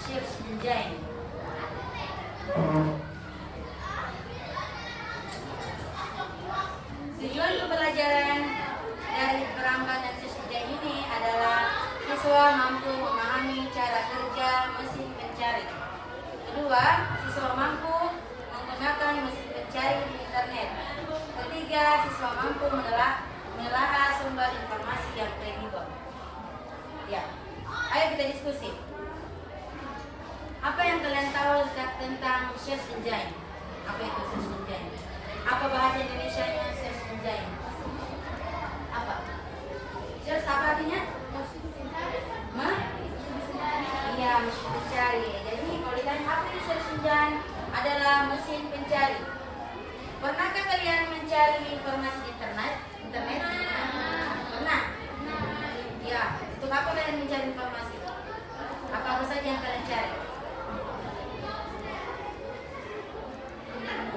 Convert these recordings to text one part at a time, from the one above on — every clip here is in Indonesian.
search engine. Tujuan pembelajaran dari peramban dan search engine ini adalah siswa mampu memahami cara kerja mesin pencari. Kedua, siswa mampu menggunakan mesin pencari di internet. Ketiga, siswa mampu menelaah sumber informasi yang kredibel. Ya, ayo kita diskusi. Apa yang kalian tahu tentang search engine? Apa itu search engine? Apa bahasa Indonesianya search engine? Apa? Search apa artinya? Iya, mesin pencari. Jadi kalau ditanya apa itu search engine, adalah mesin pencari. Pernahkah kalian mencari informasi di internet? Pernah? Ya, untuk apa kalian mencari informasi? Apa saja yang kalian cari?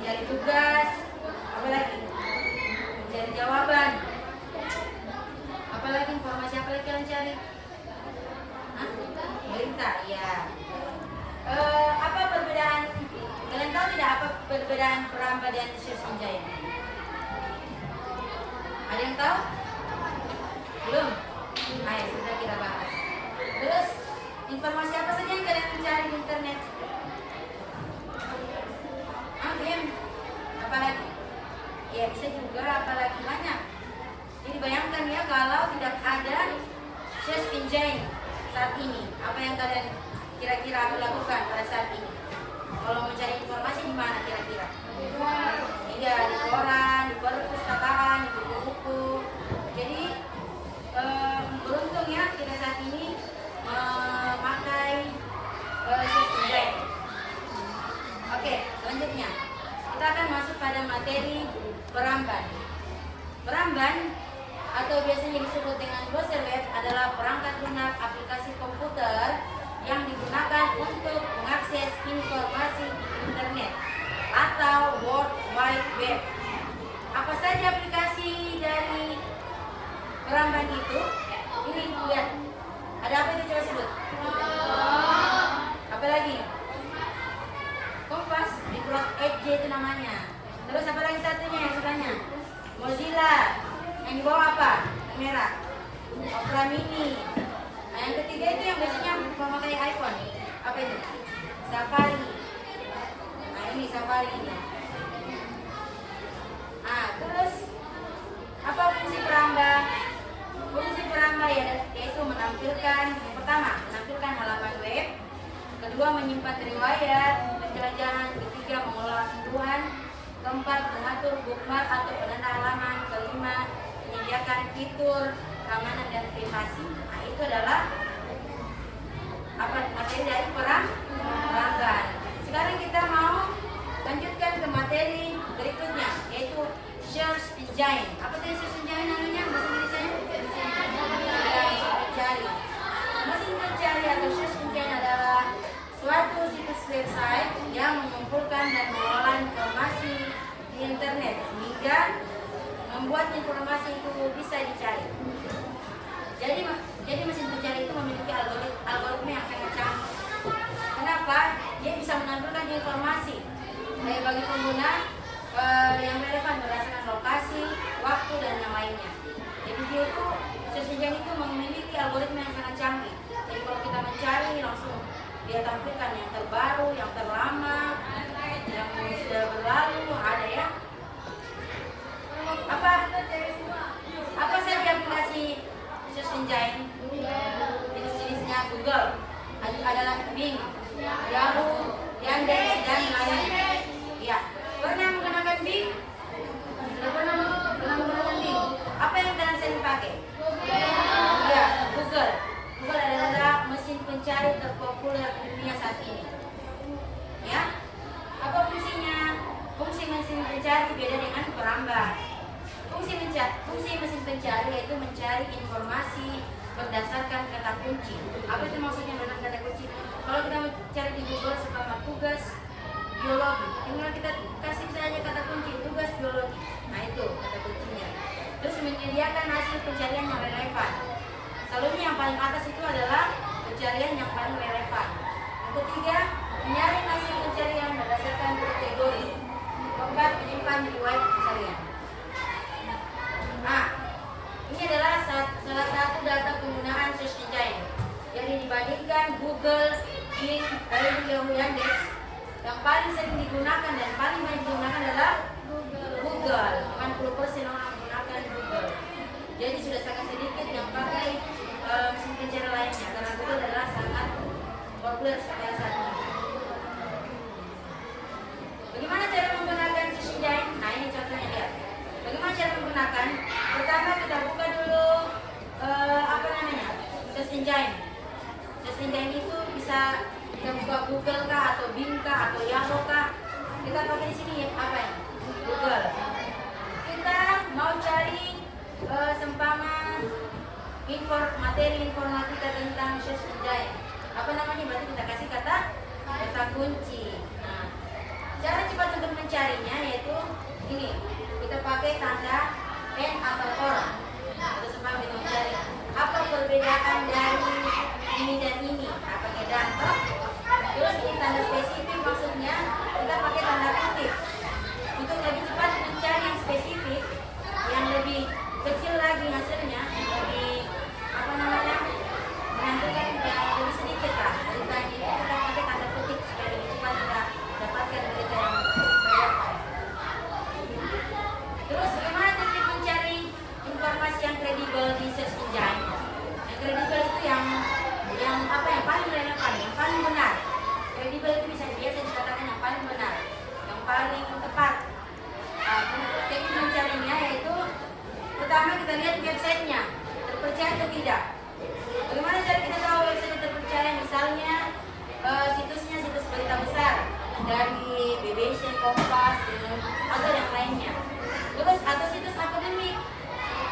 Mencari tugas, apa lagi? Mencari jawaban. Apa lagi informasi apa lagi kalian cari? Berita, ya. Apa perbedaan? Kalian tahu tidak apa perbedaan peramban dan search engine? Ada yang tahu? Belum? Ayo sudah kita bahas. Terus informasi apa saja yang kalian mencari di internet? Game. Apa lagi? Ya bisa juga apalagi banyak. Jadi bayangkan ya kalau tidak ada search engine saat ini, apa yang kalian kira-kira lakukan pada saat ini? Kalau mencari informasi di mana kira-kira? Iya, di koran, di perpustakaan, di buku-buku. Jadi beruntung ya kita saat ini memakai search engine. Oke, selanjutnya kita akan masuk pada materi peramban. Peramban atau biasanya disebut dengan browser web adalah perangkat lunak aplikasi komputer yang digunakan untuk mengakses informasi di internet atau World Wide Web. Apa saja aplikasi dari peramban itu? Ini lihat. Ada apa itu, coba sebut? Apa lagi? Kompas, Microsoft Edge itu namanya. Terus apa lagi satunya yang sebelahnya? Mozilla. Yang di bawah apa? Yang merah. Opera Mini. Nah, yang ketiga itu yang biasanya memakai iPhone. Apa itu? Safari. Nah, ini Safari ini. Nah, terus apa fungsi peramban? Fungsi peramban yaitu menampilkan, yang pertama, menampilkan halaman web. Kedua, menyimpan riwayat penjelajahan. Ketiga, mengelola sentuhan. Keempat, mengatur bookmark atau penanda halaman. Kelima, menyediakan fitur keamanan dan privasi. Nah, itu adalah apa materi dari peramban. Sekarang kita mau lanjutkan ke materi berikutnya, yaitu search engine. Apa tadi search engine namanya? Bahasa Indonesia? Mesin pencari. Mesin pencari atau search engine adalah suatu situs website yang mengumpulkan dan mengolah informasi di internet sehingga membuat informasi itu bisa dicari. Jadi mesin pencari itu memiliki algoritma yang sangat canggih. Kenapa? Dia bisa menampilkan informasi bagi pengguna yang relevan berdasarkan lokasi, waktu, dan yang lainnya. Jadi dia itu search engine itu memiliki algoritma yang sangat canggih. Jadi kalau kita mencari langsung dia tampilkan yang terbaru, yang terlama, yang sudah berlalu, ada ya. Apa saja aplikasi search engine? Jenis-jenisnya Google, adalah Bing, Yahoo, Yandex, dan lainnya. Ya, pernah menggunakan Bing? Sudah pernah menggunakan Bing? Apa yang kalian sering pakai? Ya, Google. Google adalah mesin pencari terpopuler di dunia saat ini. Ya, apa fungsinya? Fungsi mesin pencari beda dengan peramban. Fungsi mesin pencari yaitu mencari informasi berdasarkan kata kunci. Apa itu maksudnya berdasarkan kata kunci? Kalau kita mencari di Google selama tugas biologi, tinggal kita kasih saja kata kunci tugas biologi. Nah, itu kata kuncinya. Terus menyediakan hasil pencarian yang relevan. Selalunya yang paling atas itu adalah pencarian yang paling relevan. Yang dibandingkan Google, Bing, Yahoo Yandex, yang paling sering digunakan dan paling banyak digunakan adalah Google. 80% orang menggunakan Google. Jadi sudah sangat sedikit yang pakai mesin pencari lainnya karena Google adalah sangat populer pada saat ini. Bagaimana cara menggunakan search engine? Nah, ini contohnya lihat. Bagaimana cara menggunakan? Pertama kita buka dulu search engine. Search engine itu bisa kita buka Google kah atau Bing kah atau Yahoo kah. Kita pakai di sini apa ya? Google. Kita mau cari seumpama materi informatika tentang search engine. Apa namanya? Berarti kita kasih kata kunci. Nah, cara cepat untuk mencarinya yaitu ini. Kita pakai tanda N atau or. Atau seumpama kita mencari apa perbedaan dari ini dan ini. Pakai dan toh. Terus ini tanda spesifik maksudnya kita pakai tanda kutip. Untuk lebih cepat mencari yang spesifik, yang lebih kecil lagi hasilnya, lebih menentukan yang lebih sedikit lah beritanya itu kita pakai tanda kutip supaya lebih cepat kita dapatkan berita yang relevan. Terus bagaimana teknik mencari informasi yang kredibel di search engine? Yang kredibel itu yang paling relevan, yang paling benar. Kredibel itu biasa dikatakan yang paling benar, yang paling tepat. Teknik mencarinya yaitu pertama kita lihat websitenya terpercaya atau tidak. Bagaimana cara kita tahu website terpercaya? Misalnya situsnya situs berita besar dari BBC, Kompas, atau yang lainnya. Terus atau situs akademik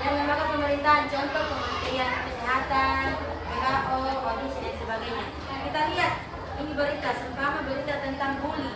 dan lembaga pemerintahan, contoh Kementerian Kesehatan, WHO, ODIS dan sebagainya. Kita lihat ini berita, seumpama berita tentang bully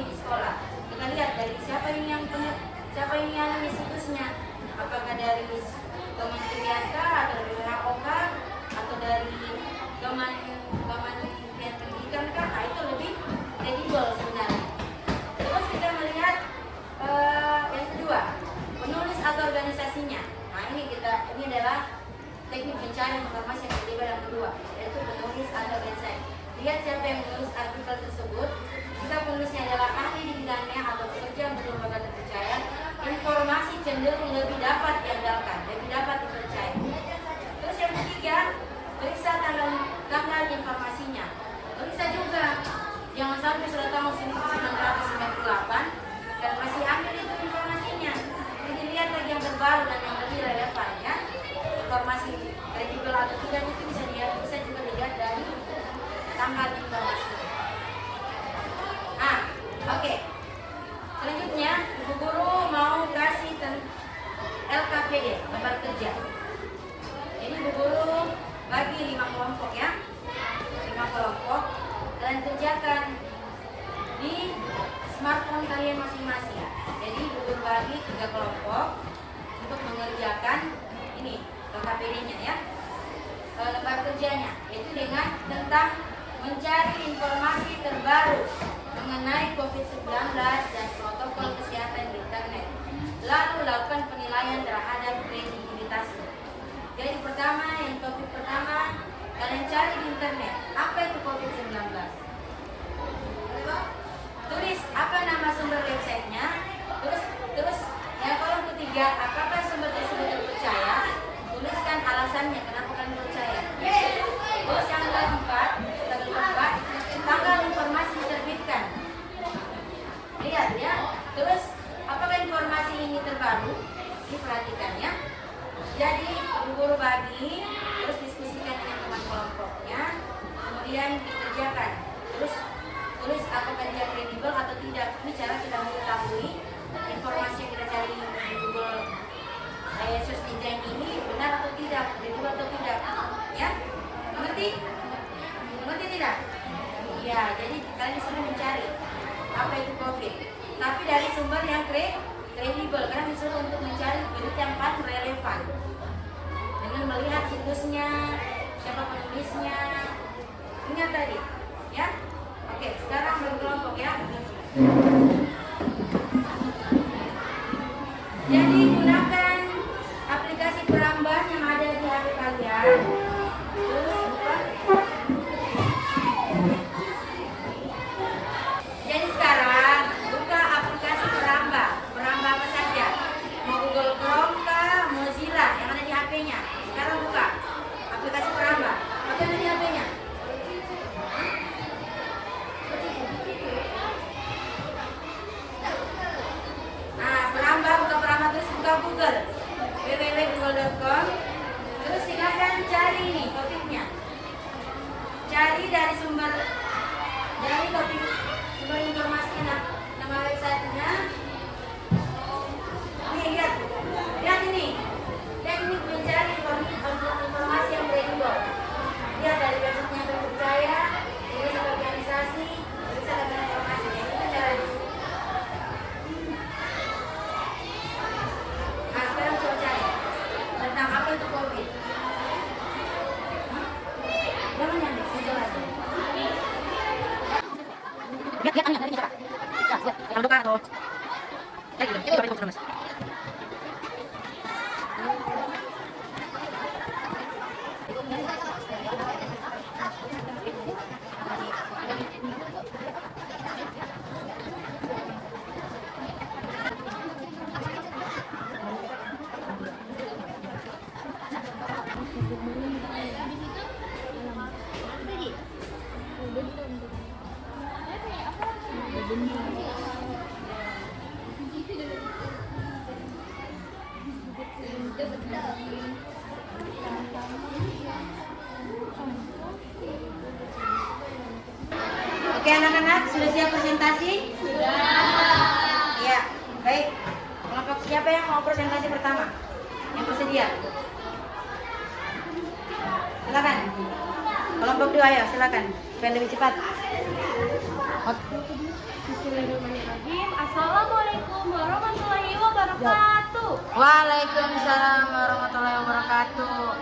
di sekolah. Kita lihat dari siapa ini yang situsnya, apakah dari Kementerian kah atau dari WHO kah atau dari Kementerian Pendidikan kah? Nah, itu lebih kredibel sebenarnya. Terus kita melihat yang kedua, penulis atau organisasinya. Nah, ini adalah teknik mencari informasi yang kredibel yang kedua, yaitu penulis atau organisasi. Lihat siapa yang menulis artikel tersebut. Jika penulisnya adalah ahli di bidangnya atau bekerja untuk lembaga terpercaya, informasi cenderung lebih dapat diandalkan, lebih dapat dipercaya. Terus yang ketiga, periksa tanggal informasinya. Periksa juga, jangan sampai sudah tahun 1998 dan masih ambil itu informasinya. Jadi lihat lagi yang terbaru dan yang lebih relevan ya. Informasi kredibel atau tidak itu bisa juga dilihat dari tanggal informasi. Oke. Selanjutnya, Ibu Guru mau kasih LKPD, lembar kerja. Ini Ibu Guru bagi 5 kelompok ya. 5 kelompok. Kalian kerjakan di smartphone kalian masing-masing. Jadi Ibu Guru bagi 3 kelompok untuk mengerjakan ini LKPD-nya ya. Lembar kerjanya yaitu tentang mencari informasi terbaru mengenai COVID-19 dan protokol kesehatan di internet, lalu lakukan penilaian terhadap kredibilitasnya. Jadi topik pertama kalian cari di internet, apa itu COVID-19? Tulis apa nama sumber websitenya, terus yang kolom ketiga, apakah sumber tersebut terpercaya? Tuliskan alasannya kenapa kalian percaya. Terus yang keempat, tanggal informasi diterbitkan. Lihat ya. Terus apakah informasi ini terbaru? Diperhatikan ya. Jadi guru bagi, terus diskusikan dengan teman kelompoknya, kemudian dikerjakan. Terus tulis apakah dia kredibel atau tidak. Ini cara kita mengetahui informasi yang kita cari di Google search engine ini benar atau tidak, kredibel atau tidak. Ya, mengerti? Mengerti tidak? Ya, jadi kalian disuruh mencari apa itu COVID, tapi dari sumber yang kredibel. Karena disuruh untuk mencari berita yang paling relevan dengan melihat situsnya, siapa penulisnya. Ingat tadi, ya. Oke, sekarang berkelompok ya. Jadi gunakan aplikasi peramban yang ada di HP kalian. Terus buka Cari dari sumber topik sumber informasinya, nama websitenya. Nih lihat ini, teknik mencari informasi yang kredibel. Lihat dari websitenya terpercaya, bisa organisasi, bisa dapat informasi. Itu caranya. Nah sekarang coba cari tentang apa itu COVID. Jangan nyampe, jelasin. Lihat aneh dari siapa? Jangan lupa atau Oke anak-anak, sudah siap presentasi? Sudah. Ya, baik. Kelompok siapa yang mau presentasi pertama? Yang bersedia? Silakan. Kelompok 2 ya, silakan. Supaya lebih cepat. Bismillahirrahmanirrahim. Assalamualaikum warahmatullahi wabarakatuh. Waalaikumsalam warahmatullahi wabarakatuh.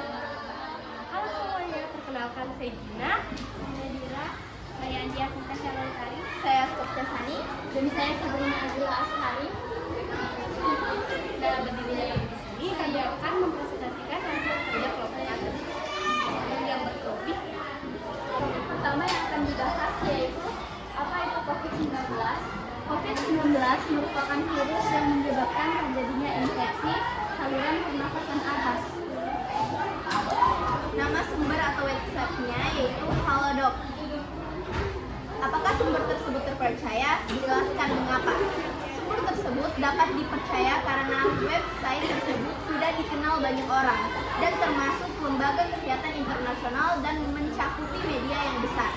Halo semuanya, perkenalkan saya Gina. Saya Andia Natasha Lestari, saya Skopta Sani, dan saya Sabrina Azrul Ashari. Dalam berdiri di sini, kami akan mempresentasikan hasil kerja kelompok kami yang bertopik. Pertama yang akan dibahas yaitu apa itu COVID-19. COVID-19 merupakan virus yang menyebabkan terjadinya infeksi saluran pernafasan atas. Nama sumber atau websitenya yaitu Halodoc. Apakah sumber tersebut terpercaya? Jelaskan mengapa. Sumber tersebut dapat dipercaya karena website tersebut sudah dikenal banyak orang dan termasuk lembaga kesehatan internasional dan mencakupi media yang besar.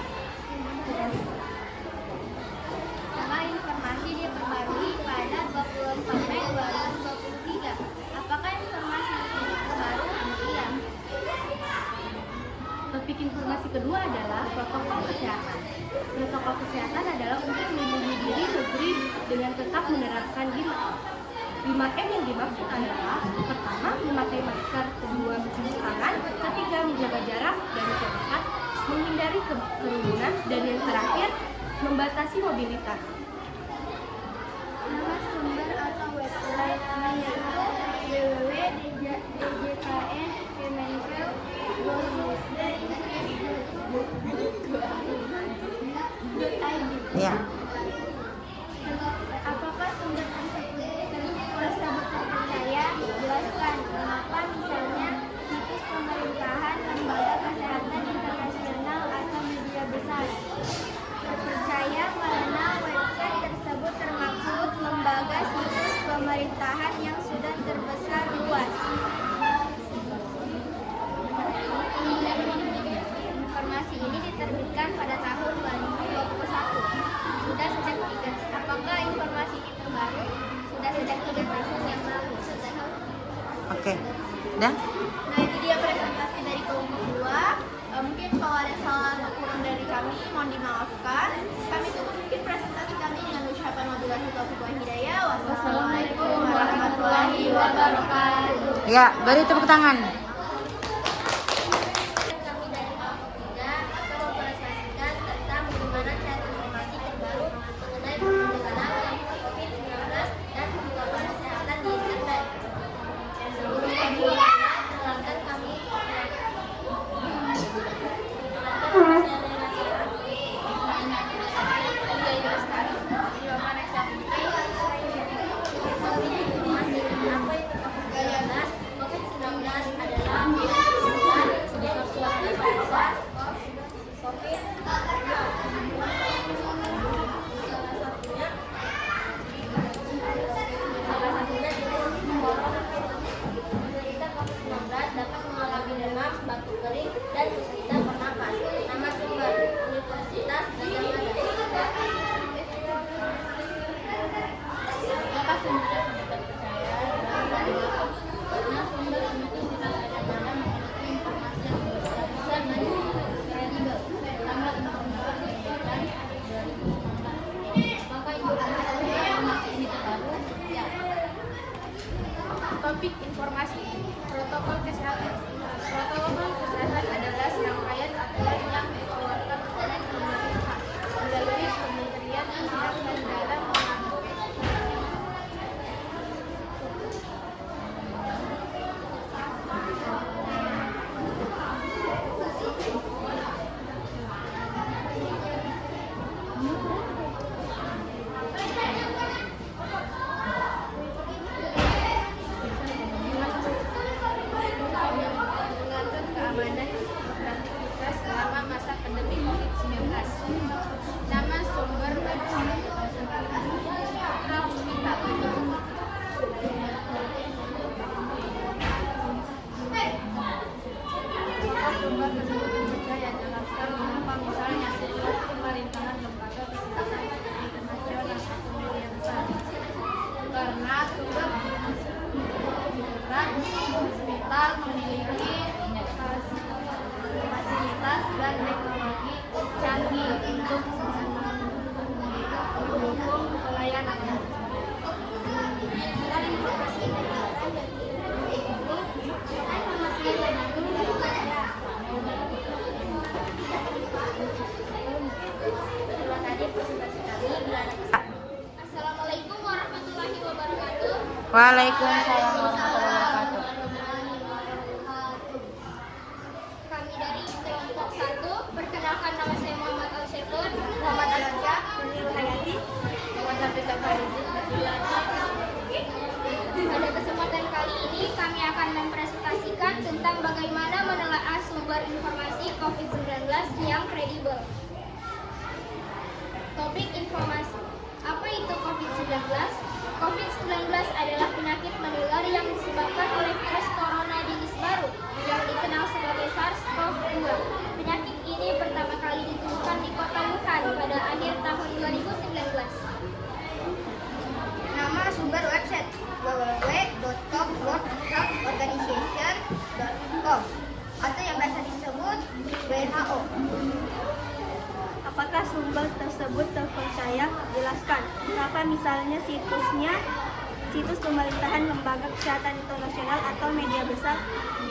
Nama informasi diperbarui pada 24 Mei 2023. Apakah informasi ini terbaru? Iya. Topik informasi kedua adalah protokol kesehatan. Protokol kesehatan adalah untuk melindungi diri negeri dengan tetap menerapkan 5M yang dimaksud adalah: pertama, memakai masker; kedua, mencuci tangan; ketiga, menjaga jarak dan masyarakat, menghindari kerumunan; dan yang terakhir, membatasi mobilitas. Nama sumber atau website yaitu www.djkn-kemenkeu.go.id. Ya. Apakah sumber tersebut terpercaya? Jelaskan mengapa, misalnya situs pemerintahan, lembaga kesehatan internasional atau media besar. Terpercaya karena website tersebut termaksud lembaga situs pemerintahan yang sudah terbesar luas. Informasi ini diterbitkan pada tahun 2021. Sudah sejak 3. Apakah informasi ini terbaru? Sudah sejak 3 tahun yang lalu. Oke. Dah? Nah, itu dia presentasi dari kelompok 2. Mungkin kalau ada salah atau kurang dari kami, mohon dimaafkan. Kami tutup mungkin presentasi kami dengan ucapan wabillahi taufiq wal hidayah. Wassalamualaikum warahmatullahi wabarakatuh. Ya, beri tepuk tangan. Kami dari kelompok 3 akan mempresentasikan tentang bagaimana cari informasi terbaru mengenai penanganan COVID-19 dan protokol kesehatan di internet. Sebelumnya, perkenalkan kami. COVID-19 adalah sekian presentasi kami. Assalamualaikum warahmatullahi wabarakatuh. Waalaikumsalam warahmatullahi wabarakatuh. Kami dari kelompok 1, perkenalkan nama saya Muhammad Al-Syekun, Muhammad Al-Syah, Nurul Hayati, Muhammad Hafizah Farizin. Pada kesempatan kali ini kami akan mempresentasikan tentang bagaimana menelaah sumber informasi COVID-19 yang kredibel. Topik informasi. Apa itu COVID-19? COVID-19 adalah penyakit menular yang disebabkan oleh virus corona jenis baru yang dikenal sebagai SARS-CoV-2. Penyakit ini pertama kali ditemukan di kota Wuhan pada akhir tahun 2019. Nama sumber website www.com.worldhealthorganization.com atau yang biasa disebut WHO. Apakah sumber tersebut terpercaya? Jelaskan. Mengapa misalnya situs pemerintahan lembaga kesehatan internasional atau media besar?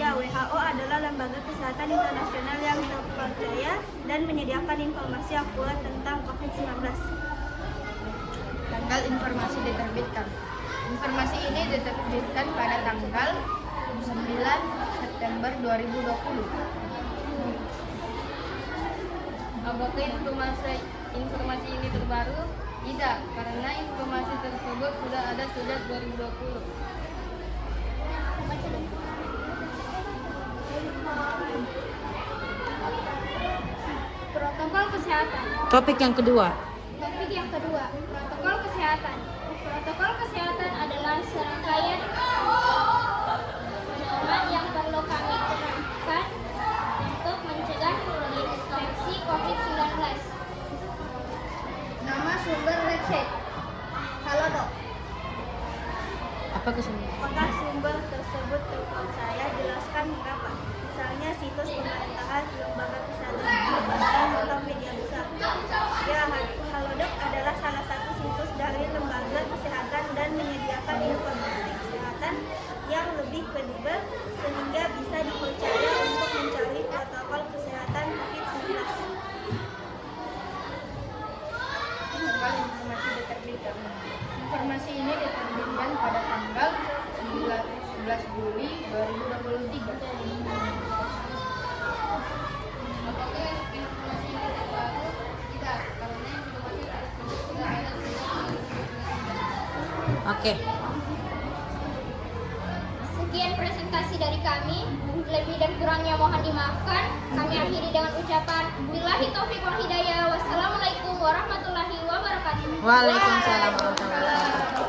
Ya, WHO adalah lembaga kesehatan internasional yang terpercaya dan menyediakan informasi akurat tentang COVID-19. Tanggal informasi diterbitkan. Informasi ini diterbitkan pada tanggal 9 September 2020. Apakah informasi ini terbaru? Tidak, karena informasi tersebut sudah ada sejak 2020. Protokol kesehatan. Topik yang kedua. Protokol kesehatan. Protokol kesehatan adalah serangkaian pedoman yang perlu kami terapkan untuk mencegah infeksi COVID-19. Nama sumber website Halodoc. Apa kesulitan? Apakah sumber tersebut terpercaya? Jelaskan mengapa. Misalnya situs pemerintahan, lembaga kesehatan, atau media besar. Ya, Halodoc adalah salah satu situs dari lembaga kesehatan dan menyediakan informasi kesehatan yang lebih kredibel sehingga bisa dipercaya untuk mencari protokol kesehatan COVID-19. Tanggal informasi diterbitkan. Informasi ini diterbitkan pada tanggal 11 Juli 2023. Apakah informasi ini terbaru? Tidak, karena informasi tersebut sudah ada sejak 2019. Oke. Sekian presentasi dari kami. Lebih dan kurangnya mohon dimaafkan. Kami akhiri dengan ucapan billahi taufiq wal hidayah. Wassalamualaikum warahmatullahi wabarakatuh. Waalaikumsalam warahmatullahi wabarakatuh.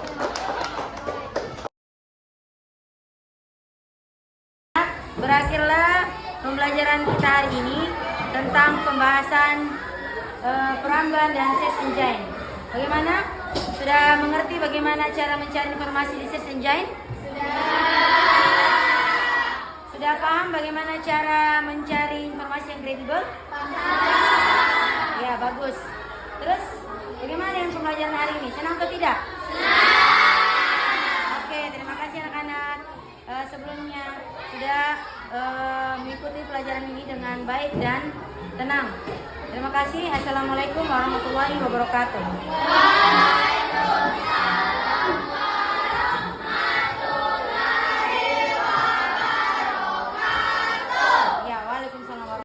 Berakhirlah pembelajaran kita hari ini tentang pembahasan peramban dan search engine. Bagaimana? Sudah mengerti bagaimana cara mencari informasi di search engine? Sudah paham bagaimana cara mencari informasi yang kredibel? Ya, bagus. Terus, bagaimana dengan pembelajaran hari ini? Senang atau tidak? Oke, terima kasih anak-anak. Sebelumnya sudah mengikuti pelajaran ini dengan baik dan tenang. Terima kasih. Assalamualaikum warahmatullahi wabarakatuh.